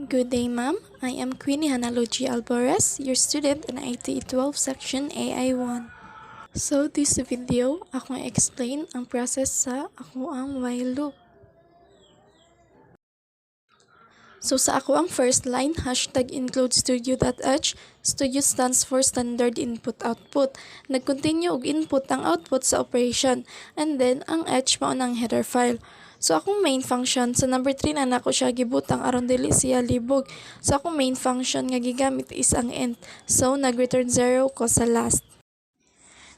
Good day, ma'am. I am Queenie Hanaluji Alvarez, your student in IT 12 Section AI1. So, this video, ako explain ang process sa ako ang while loop. So, sa ako ang first line, hashtag include studio.h. Studio stands for standard input-output. Nag-continue og input ang output sa operation. And then, ang h mao ng header file. So, akong main function, sa number 3 na nako siya gibutang aron dili siya libog. So, akong main function nga gigamit is ang int. So, nag-return 0 ko sa last.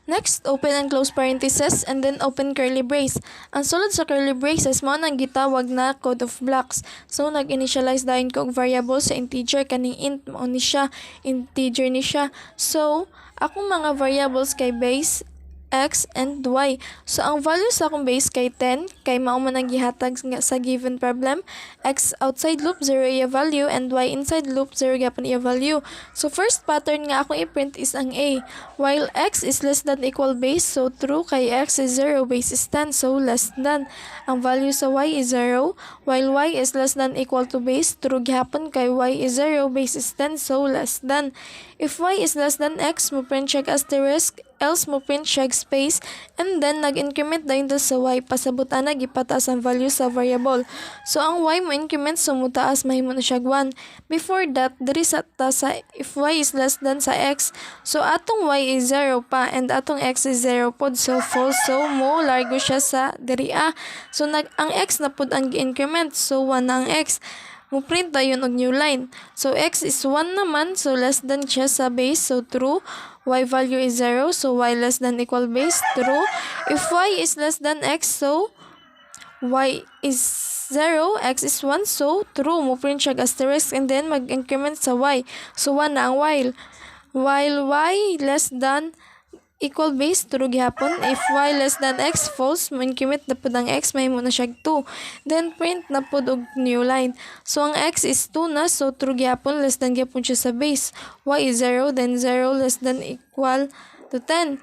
Next, open and close parentheses and then open curly brace. Ang sulod sa curly braces mao nang gitawag na code of blocks. So nag-initialize dayon ko og variable sa integer kaning int mao ni siya, integer ni siya. So akong mga variables kay base x and y. So ang value sa akong base kay 10 kay mao man ang gihatag sa given problem. X outside loop 0 iya value and y inside loop 0 gyapon iya value. So first pattern nga akong i-print is ang a. While x is less than equal base, so true kay x is 0, base is 10, so less than. Ang value sa y is 0, while y is less than equal to base, true gyapon kay y is 0, base is 10, so less than. If y is less than x, mo print check asterisk, else mo print check space, and then nag-increment dayon sa y, pasabutan na gipataas ang value sa variable. So ang y mo increment so mutaas mahimo na siya 1. Before that, diri sa if y is less than sa x, so atong y is 0 pa and atong x is 0 pod, so false, so mo largo siya sa diri a. So ang x na pod ang gi-increment, so 1 na ang x. Mo print dayon og new line. So x is 1 naman, so less than siya sa base, so true. Y value is 0, so y less than equal base, true. If y is less than x, so y is 0, x is 1, so true. Mo print siya asterisk and then mag-increment sa y. So 1 na ang while. While y less than equal base, true gihapon. If y less than x, false. Mo-increment na pud ang x, mahimo na siya 2. Then print na pud og new line. So ang x is 2 na, so true gihapon, less than gihapon siya sa base. Y is 0, then 0 less than equal to 10.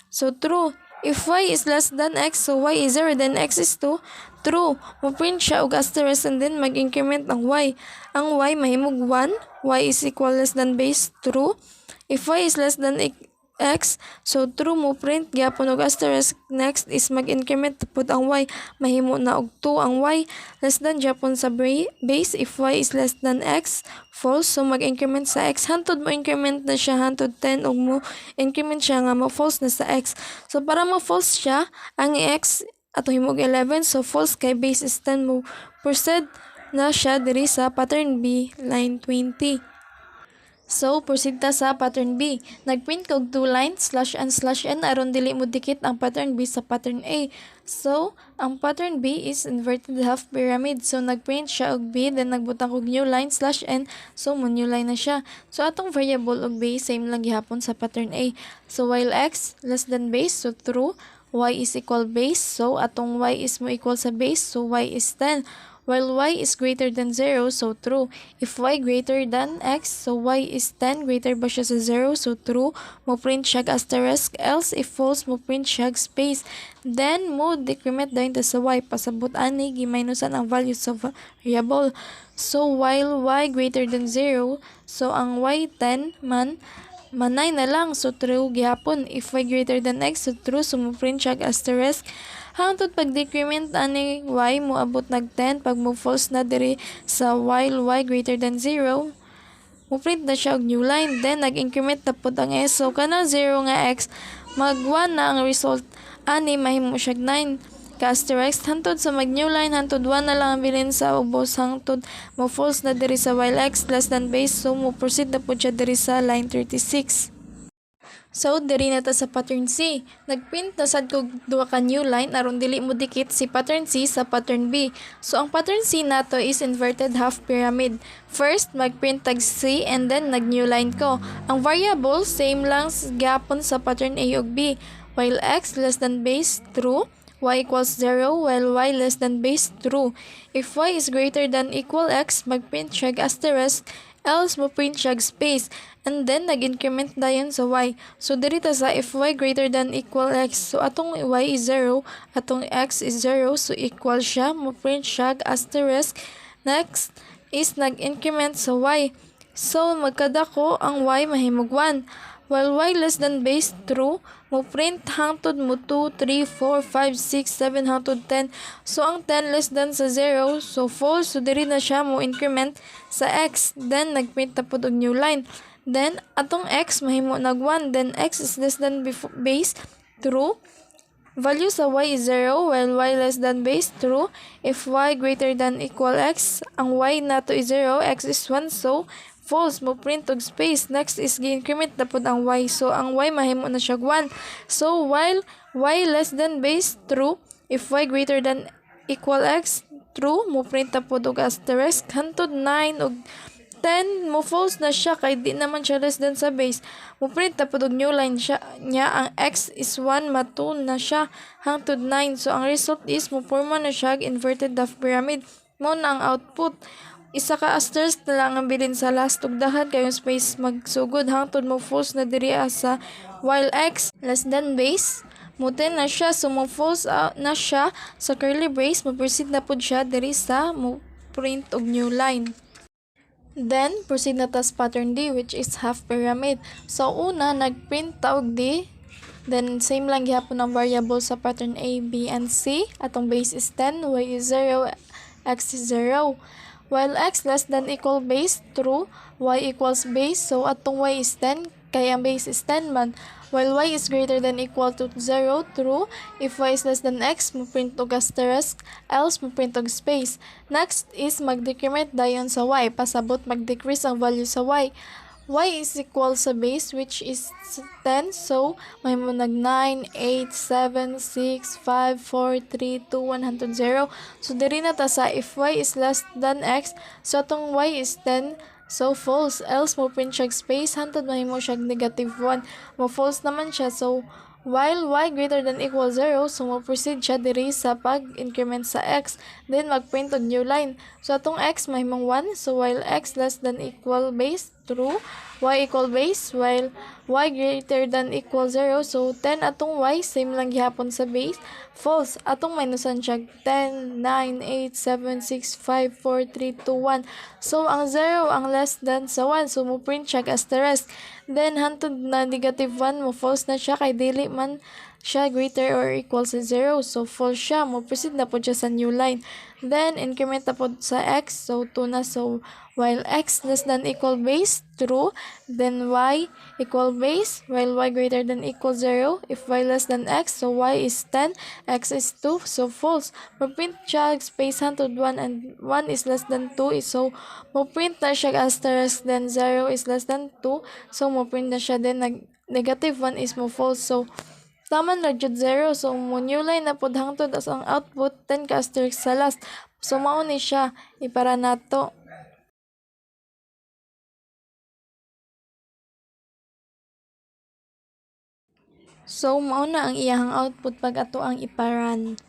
So true. If y is less than x, so y is 0, then x is 2. True. Mo-print siya og asterisk and then mag-increment ang y. Ang y mahimog 1. Y is equal less than base. True. If y is less than x, so true. Mo print gyapon og asterisk. Next is mag-increment pud ang y, mahimo na og 2 ang y, less than gyapon sa base. If y is less than x, false, so mag-increment sa x, hantod mo increment na siya hantod 10 ug mo increment siya nga mo false na sa x. So para mo false siya, ang x ato himog 11, so false kay base is 10, mo proceed na siya diri sa pattern B, line 20. So, proceed ta sa pattern B. Nagprint kog 2 lines, /n aron dili mo dikit ang pattern B sa pattern A. So, ang pattern B is inverted half pyramid. So, nagprint siya og B, then nagbutang kog new line, /n. So, mo new line na siya. So, atong variable og B, same lang gihapon sa pattern A. So, while x less than base, so true. Y is equal base, so atong y is mo equal sa base, so y is 10. While y is greater than 0, so true. If y greater than x, so y is 10, greater ba siya sa 0, so true. Mo print siya asterisk, else if false, mo print siya space. Then, mo decrement dayon ta sa y, pasabot ani, gi-minusan ang value sa variable. So, while y greater than 0, so ang y 10 man, manay na lang, so true gihapon. If y greater than x, so true, so mo print siya asterisk. Hangtod pag decrement ani y mo abot nag 10, pag mo false na diri sa while y greater than 0, mo print na siya og new line, then nag-increment na pud ang s, so kana 0 nga x mag 1 na ang result ani, mahimo siya 9 ka asterisk. Hantod sa mag new line, hantod 1 na lang ang bilin sa ubos, hangtod mo false na diri sa while x less than base, so mo proceed na pud siya diri sa line 36. So, diri na ta sa pattern C. Nagprint na sad kog 2 ka new line aron dili mo dikit si pattern C sa pattern B. So, ang pattern C nato is inverted half pyramid. First, magprint tag C and then nag-new line ko. Ang variable, same lang gapon sa pattern A ug B. While x less than base, true. Y equals 0, while y less than base, true. If y is greater than equal x, magprint siya asterisk, else mo print siya space, and then nag-increment dayon sa y. So diri ta sa if y greater than equal x, so atong y is 0, atong x is 0, so equal siya, mo print siya asterisk. Next, is nag-increment sa y. So, magkadako ang y mahimog 1. While y less than base true, mo print hangtod mo 2, 3, 4, 5, 6, 7 hangtod 10. So, ang 10 less than sa 0, so false. So, diri na siya mo increment sa x. Then, nagprint na po og new line. Then, atong x mahimo nag 1. Then, x is less than base true. Value sa y is 0 while y less than base true. If y greater than equal x, ang y nato is 0, x is 1, so false mo print og space. Next is gi-increment na pod ang y. So ang y mahimo na siya 1. So while y less than base true, if y greater than equal x, true mo print na pod og asterisk. Hantod 9 og 10 mo false na siya kay di naman siya less than sa base. Mo print na pod og new line siya nya ang x is 1 matu na siya hangtod 9. So ang result is mo forma na siya inverted half pyramid. Mo na ang output. Isa ka asterisk na lang ang bilin sa last ug dahan kayong space magsugod hangtod mo false na diri sa while x less than base mo 10 na siya, so mo false na siya sa curly brace. Mo proceed na pud siya diri sa mo print og new line. Then, proceed na ta sa pattern D, which is half pyramid. So, una, nag-print ta og D. Then, same lang gihapon ang variable sa pattern A, B, and C. Atong base is 10, y is 0, x is 0. While x less than equal base, true, y equals base. So, atong y is 10, kaya ang base is 10 man. While y is greater than equal to 0, true. If y is less than x, mo print og asterisk, else mo print og space. Next is mag-decrement dayon sa y. Pasabot mag-decrease ang value sa y. Y is equal sa base, which is 10. So, may mo nag 9, 8, 7, 6, 5, 4, 3, 2, 100, 0. So, diri na ta sa if y is less than x, so atong y is 10. So, false. Else, mo print siya space. Hantod mahimo siya negative 1. Mo false naman siya. So, while y greater than equal 0, so mo proceed siya diri sa pag-increment sa x. Then, mag-print og new line. So, atong x mahimong 1. So, while x less than equal base, true. Y equal base, while y greater than equal 0. So, 10 atong y, same lang gihapon sa base. False. Atong minusan siya 10, 9, 8, 7, 6, 5, 4, 3, 2, 1. So, ang 0 ang less than sa 1. So, mo print siya asterisk. Then, hantod na negative 1, mo false na siya kay dili man siya greater or equal sa 0. So, false siya. Mo proceed na po siya sa new line. Then, increment na po sa x. So, 2 na. So, while x less than equal base, true. Then, y equal base, while y greater than equal 0. If y less than x, so y is 10, x is 2. So, false. Mo-print siya space hantod 1 and 1 is less than 2. So, mo-print na siya asterisk. Then, 0 is less than 2. So, mo-print na siya. Then, negative 1 is mo false. So, taman na jud 0. So, mo new line na pod hangtod as ang output 10 ka asterisk sa last. So, mao ni siya. Ipara nato. So, mao na ang iyahang output pag ato ang iparan.